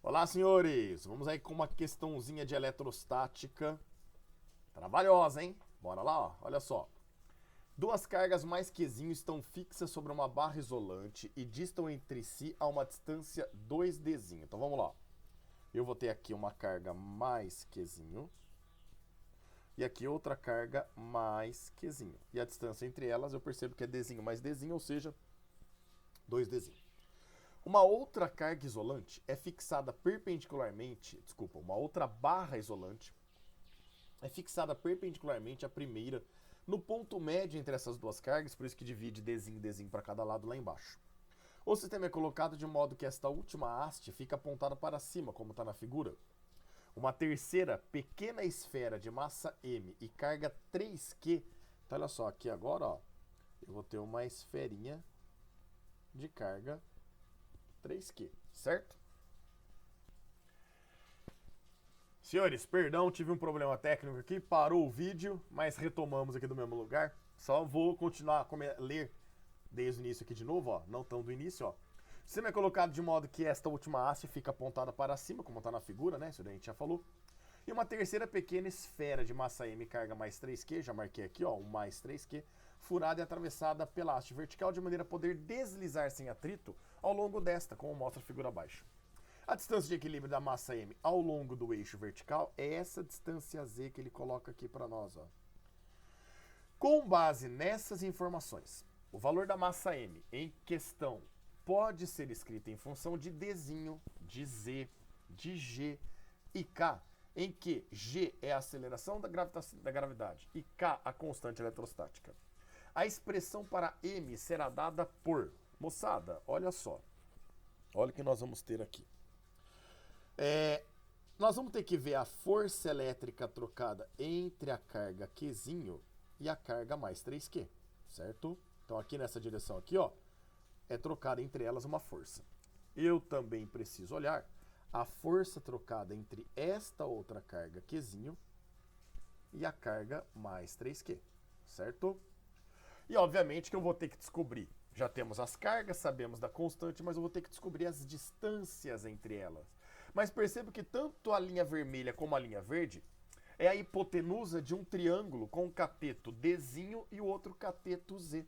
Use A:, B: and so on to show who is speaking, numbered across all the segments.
A: Olá, senhores! Vamos aí com uma questãozinha de eletrostática. Trabalhosa, hein? Bora lá, ó. Olha só. Duas cargas mais Qzinho estão fixas sobre uma barra isolante e distam entre si a uma distância 2Dzinho. Então vamos lá. Eu vou ter aqui uma carga mais Qzinho e aqui outra carga mais Qzinho. E a distância entre elas eu percebo que é Dzinho mais Dzinho, ou seja, 2Dzinho. Uma outra carga isolante é fixada perpendicularmente, desculpa, uma outra barra isolante é fixada perpendicularmente à primeira no ponto médio entre essas duas cargas, por isso que divide Dzinho e Dzinho para cada lado lá embaixo. O sistema é colocado de modo que esta última haste fica apontada para cima, como está na figura. Uma terceira pequena esfera de massa M e carga 3Q. Então olha só, aqui agora ó, eu vou ter uma esferinha de carga 3Q, certo? Senhores, perdão, tive um problema técnico aqui, parou o vídeo, mas retomamos aqui do mesmo lugar. Só vou continuar a ler desde o início aqui de novo, ó, não tão do início, ó. O sistema é colocado de modo que esta última haste fica apontada para cima, como está na figura, né? Isso daí a gente já falou. E uma terceira pequena esfera de massa M carga mais 3Q, já marquei aqui, ó, o mais 3Q, furada e atravessada pela haste vertical de maneira a poder deslizar sem atrito ao longo desta, como mostra a figura abaixo. A distância de equilíbrio da massa M ao longo do eixo vertical é essa distância Z que ele coloca aqui para nós, ó. Com base nessas informações, o valor da massa M em questão pode ser escrito em função de Dzinho, de Z, de G e K, em que G é a aceleração da gravidade e K a constante eletrostática. A expressão para M será dada por... Moçada, olha só. Olha o que nós vamos ter aqui. Nós vamos ter que ver a força elétrica trocada entre a carga Qzinho e a carga mais 3Q, certo? Então aqui nessa direção aqui, ó, é trocada entre elas uma força. Eu também preciso olhar a força trocada entre esta outra carga Qzinho e a carga mais 3Q, certo? E obviamente que eu vou ter que descobrir. Já temos as cargas, sabemos da constante, mas eu vou ter que descobrir as distâncias entre elas. Mas perceba que tanto a linha vermelha como a linha verde é a hipotenusa de um triângulo com um cateto Dzinho e o outro cateto Z.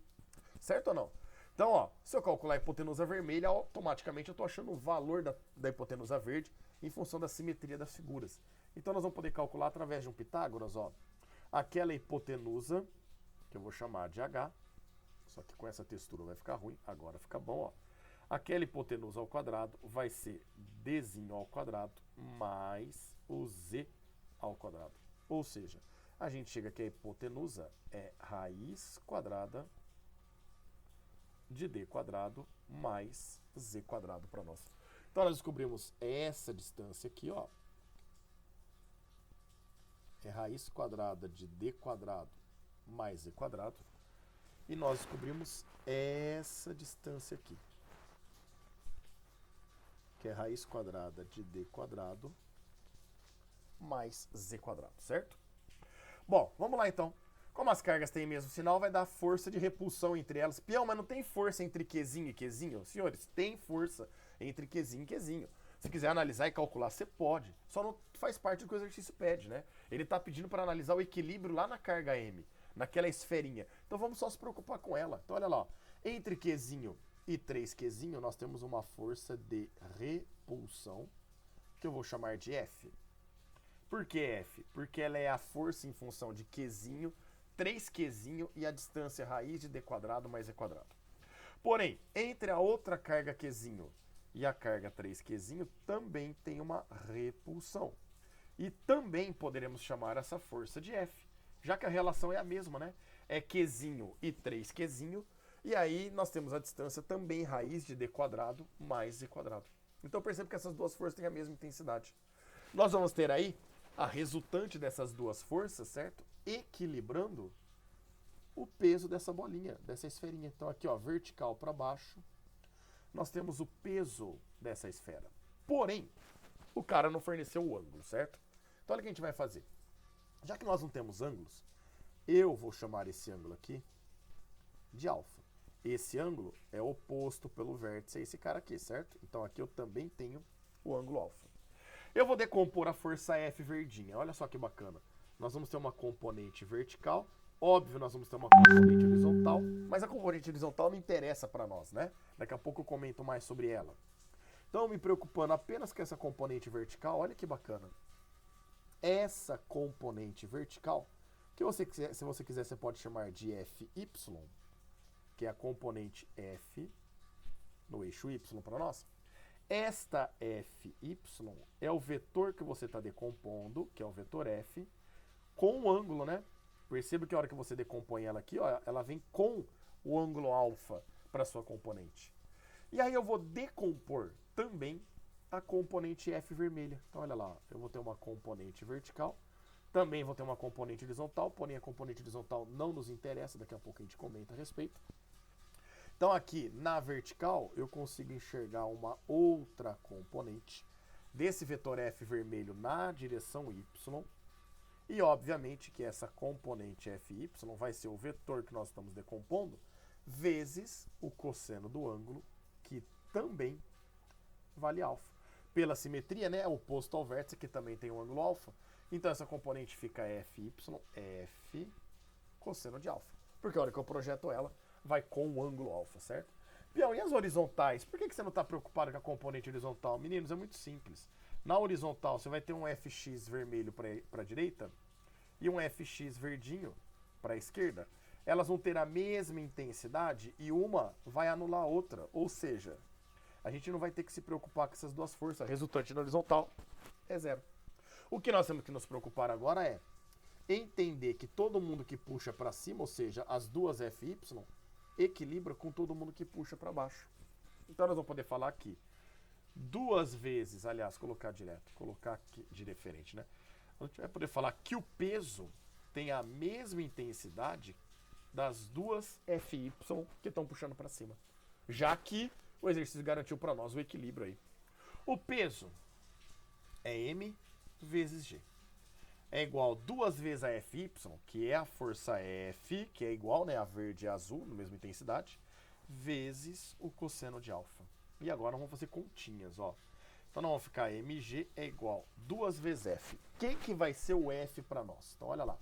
A: Certo ou não? Então, ó, se eu calcular a hipotenusa vermelha, automaticamente eu estou achando o valor da hipotenusa verde em função da simetria das figuras. Então nós vamos poder calcular através de um Pitágoras, ó, aquela hipotenusa, que eu vou chamar de H, só que com essa textura vai ficar ruim, agora fica bom, ó. Aquela hipotenusa ao quadrado vai ser Dzinho ao quadrado mais o Z ao quadrado. Ou seja, a gente chega que a hipotenusa é raiz quadrada de D quadrado mais Z quadrado para nós. Então nós descobrimos essa distância aqui, ó. É raiz quadrada de D quadrado mais Z quadrado. E nós descobrimos essa distância aqui, que é raiz quadrada de D quadrado mais Z quadrado, certo? Bom, vamos lá então. Como as cargas têm o mesmo sinal, vai dar força de repulsão entre elas. Peão, mas não tem força entre Qzinho e Qzinho? Senhores, tem força entre Qzinho e Qzinho. Se quiser analisar e calcular, você pode. Só não faz parte do que o exercício pede, né? Ele está pedindo para analisar o equilíbrio lá na carga M, naquela esferinha. Então vamos só se preocupar com ela. Então olha lá, ó. Entre Qzinho e 3Qzinho, nós temos uma força de repulsão, que eu vou chamar de F. Por que F? Porque ela é a força em função de Qzinho, 3Qzinho e a distância raiz de D quadrado mais E quadrado. Porém, entre a outra carga Qzinho e a carga 3Qzinho também tem uma repulsão. E também poderemos chamar essa força de F, já que a relação é a mesma, né? É Qzinho e 3Qzinho, e aí nós temos a distância também raiz de D quadrado mais Z quadrado. Então perceba que essas duas forças têm a mesma intensidade. Nós vamos ter aí a resultante dessas duas forças, certo? Equilibrando o peso dessa bolinha, dessa esferinha. Então aqui, ó, vertical para baixo, nós temos o peso dessa esfera. Porém, o cara não forneceu o ângulo, certo? Então olha o que a gente vai fazer. Já que nós não temos ângulos, eu vou chamar esse ângulo aqui de alfa. Esse ângulo é oposto pelo vértice a esse cara aqui, certo? Então aqui eu também tenho o ângulo alfa. Eu vou decompor a força F verdinha. Olha só que bacana. Nós vamos ter uma componente vertical. Óbvio, nós vamos ter uma componente horizontal. Mas a componente horizontal não interessa para nós, né? Daqui a pouco eu comento mais sobre ela. Então, me preocupando apenas com essa componente vertical, olha que bacana. Essa componente vertical, que você quiser, se você quiser, você pode chamar de FY, que é a componente F no eixo Y para nós. Esta FY é o vetor que você está decompondo, que é o vetor F, com o ângulo, né? Perceba que a hora que você decompõe ela aqui, ó, ela vem com o ângulo alfa para sua componente. E aí eu vou decompor também a componente F vermelha. Então olha lá, eu vou ter uma componente vertical, também vou ter uma componente horizontal, porém a componente horizontal não nos interessa, daqui a pouco a gente comenta a respeito. Então aqui na vertical eu consigo enxergar uma outra componente desse vetor F vermelho na direção Y. E obviamente que essa componente FY vai ser o vetor que nós estamos decompondo vezes o cosseno do ângulo, que também vale alfa. Pela simetria, né, oposto ao vértice, que também tem um ângulo alfa. Então essa componente fica FY, F cosseno de alfa. Porque a hora que eu projeto ela, vai com o ângulo alfa, certo? Pião, e as horizontais? Por que você não está preocupado com a componente horizontal? Meninos, é muito simples. Na horizontal, você vai ter um FX vermelho para a direita e um FX verdinho para a esquerda. Elas vão ter a mesma intensidade e uma vai anular a outra. Ou seja, a gente não vai ter que se preocupar com essas duas forças. A resultante na horizontal é zero. O que nós temos que nos preocupar agora é entender que todo mundo que puxa para cima, ou seja, as duas FY, equilibra com todo mundo que puxa para baixo. Então nós vamos poder falar aqui duas vezes, aliás, colocar direto, colocar aqui de referente, né? A gente vai poder falar que o peso tem a mesma intensidade das duas FY que estão puxando para cima. Já que o exercício garantiu para nós o equilíbrio aí. O peso é M vezes G. É igual duas vezes a FY, que é a força F, que é igual, né, a verde e a azul, na mesma intensidade, vezes o cosseno de alfa. E agora nós vamos fazer continhas, ó. Então nós vamos ficar mg é igual duas vezes F. Quem que vai ser o F para nós? Então olha lá.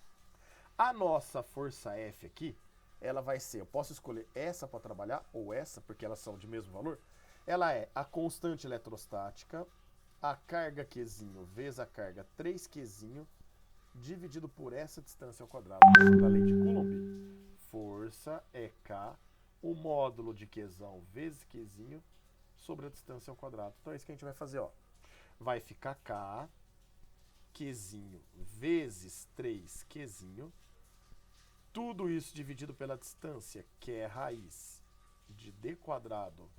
A: A nossa força F aqui, ela vai ser, eu posso escolher essa para trabalhar ou essa, porque elas são de mesmo valor. Ela é a constante eletrostática, a carga Qzinho vezes a carga 3Qzinho, dividido por essa distância ao quadrado. Da lei de Coulomb, força é K, o módulo de Qzão vezes Qzinho, sobre a distância ao quadrado. Então é isso que a gente vai fazer, ó. Vai ficar K, Qzinho vezes 3Qzinho, tudo isso dividido pela distância, que é raiz de D quadrado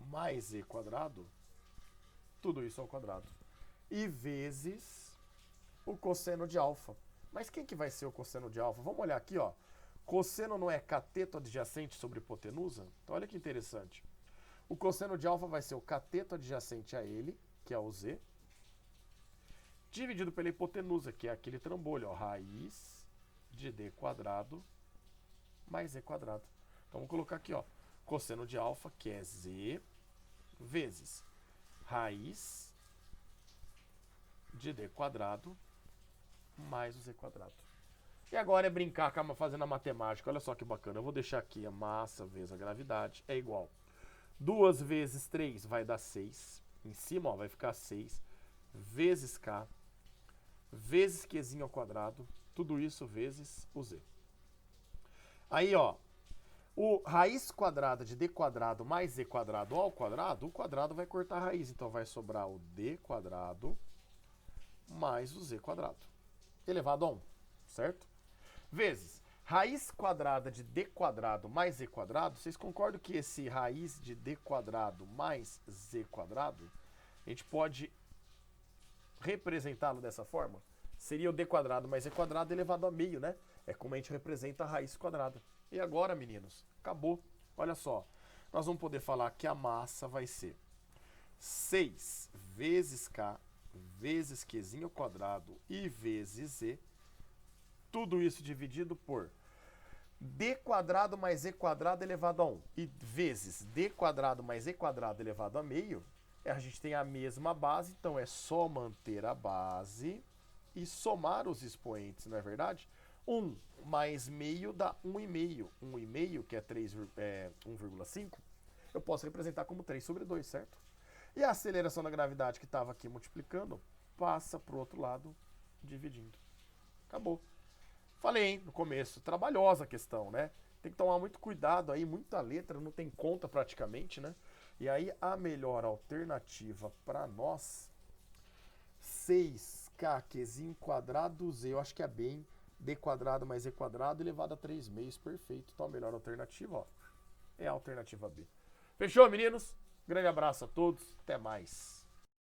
A: mais E quadrado, tudo isso ao quadrado. E vezes o cosseno de alfa. Mas quem que vai ser o cosseno de alfa? Vamos olhar aqui, ó. Cosseno não é cateto adjacente sobre hipotenusa? Então olha que interessante. O cosseno de alfa vai ser o cateto adjacente a ele, que é o Z, dividido pela hipotenusa, que é aquele trambolho, ó, raiz de D quadrado mais E quadrado. Então vamos colocar aqui, ó, cosseno de alfa, que é Z, vezes raiz de D quadrado mais o Z quadrado. E agora é brincar fazendo a matemática. Olha só que bacana. Eu vou deixar aqui a massa vezes a gravidade é igual. 2 vezes 3 vai dar 6. Em cima, ó, vai ficar 6 vezes K vezes Qzinho ao quadrado. Tudo isso vezes o Z. Aí, ó, o raiz quadrada de D quadrado mais Z quadrado ao quadrado, o quadrado vai cortar a raiz. Então vai sobrar o D quadrado mais o Z quadrado, elevado a 1, certo? Vezes raiz quadrada de D quadrado mais Z quadrado. Vocês concordam que esse raiz de D quadrado mais Z quadrado, a gente pode representá-lo dessa forma? Seria o D quadrado mais Z quadrado elevado a meio, né? É como a gente representa a raiz quadrada. E agora, meninos, acabou. Olha só, nós vamos poder falar que a massa vai ser 6 vezes K vezes Qzinho ao quadrado e vezes Z. Tudo isso dividido por D quadrado mais E quadrado elevado a 1. E vezes D quadrado mais E quadrado elevado a meio. A gente tem a mesma base, então é só manter a base e somar os expoentes, não é verdade? 1 mais meio dá 1,5. 1,5, que é 1,5, eu posso representar como 3 sobre 2, certo? E a aceleração da gravidade que estava aqui multiplicando, passa para o outro lado, dividindo. Acabou. Falei, hein, no começo, trabalhosa a questão, né? Tem que tomar muito cuidado aí, muita letra, não tem conta praticamente, né? E aí a melhor alternativa para nós, 6k quezinho quadrado z, eu acho que é bem d quadrado mais e quadrado elevado a 3 meios, perfeito. Então a melhor alternativa, ó, é a alternativa B. Fechou, meninos? Grande abraço a todos, até mais.